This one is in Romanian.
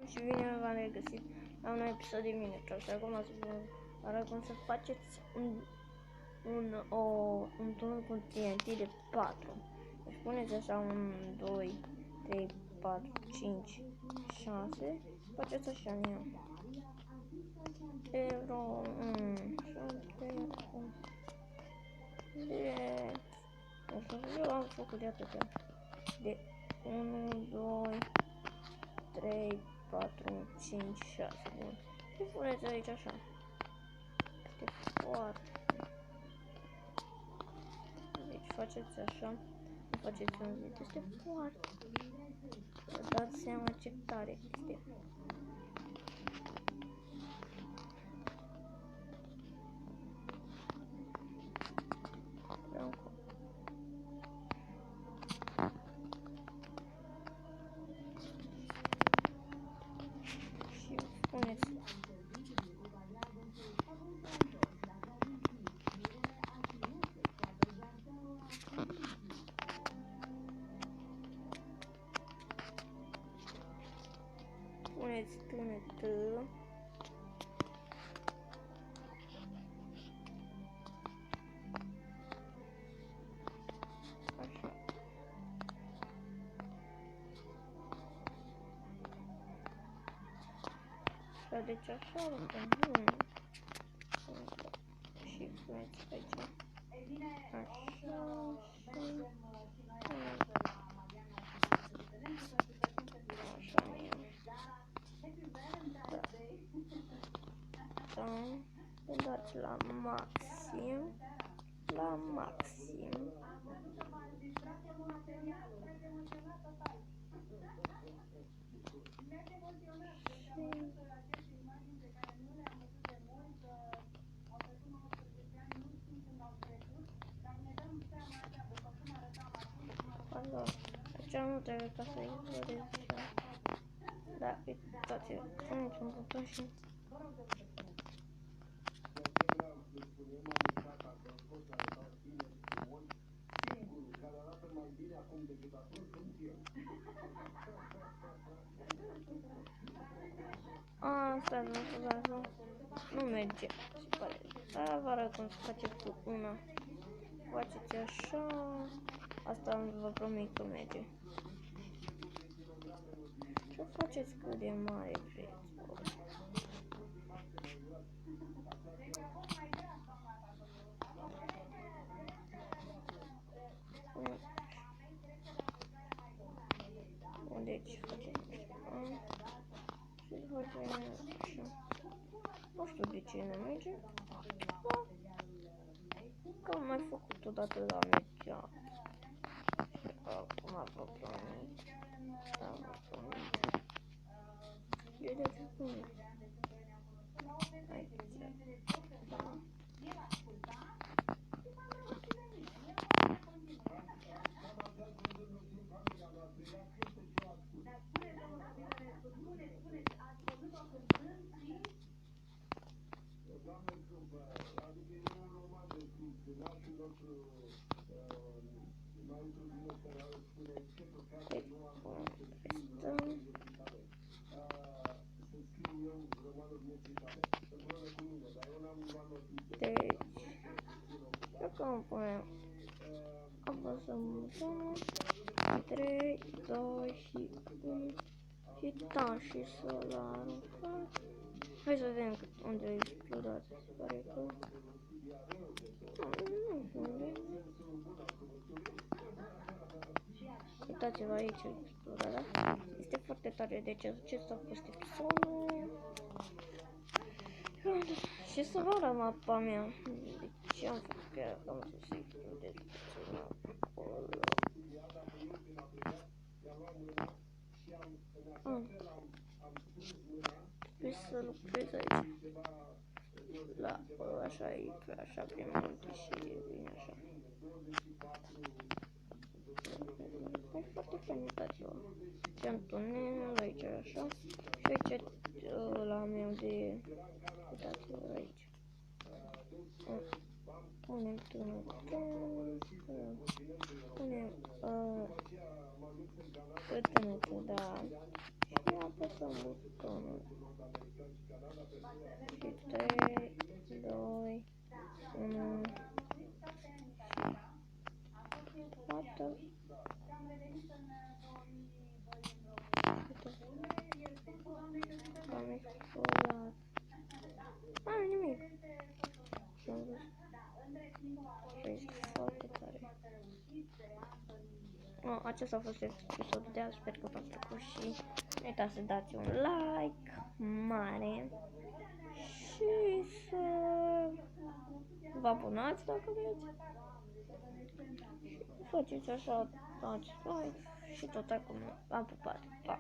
Și bine v-am regăsit la un episod de Minecraft și acum să vă arăt cum să faceți un tunel cu TNT de 4. Deci puneți așa 1, 2, 3, 4, 5, 6, faceți așa în ea. 0, 1, 7, 8, 10. Eu am făcut de atâtea. De 1, 2, 3, 4, 5, 6, bun. Și puneți aici așa. Este foarte. Deci faceți așa. Faceți un zid. Este foarte. Vă dați seama ce tare este. Și puneți. Puneți TNT. Așa. Așa, deci așa o punem. Și puneți aici. Așa. Îl dați la maxim, la maxim. Aici nu trebuie ca să ignorezi așa. Da, uitați-vă, puneți un buton și... Asta nu merge, se pare. Aia vă arăt cum să faceți cu una. Faceți așa. Asta vă promit că merge. Și o faceți cât de mare vreți. Deci faceți așa. Și facem așa. Nu știu de ce nu merge. Că am mai făcut odată la mergea. Și acum vă promit. Da, vă promit. Vedeți cum e. Aici. Da. Deci, acum punem, apăsăm butonul, 3, 2 și 1 și da, și solarul. Hai să vedem unde a explodat, se pare că... Nu știu unde. Uitați-vă aici a explodat, da? Este foarte tare, deci acesta a fost episodul. Și să vă arăt mapa mea. Deci am făcut că era cam să se explodeze acolo. Trebuie să lucrez aici. La așa e, așa prin munte și vine așa. E foarte fain, uitați-vă. Și am tunel aici așa. Și aici la meu de... Uitați-vă aici. Punem tunel. Punem... da. Și apăsăm. apăsăm butonul. Și 3, 2, 1 și gata. Am explodat. Nu nimic. Este foarte tare. Acesta a fost episodul de azi, sper că v-a plăcut și nu uitați să dați un like mare și să vă abonați dacă vreți. Faceți așa, dați like și tot acum. V-am pupat. Pa!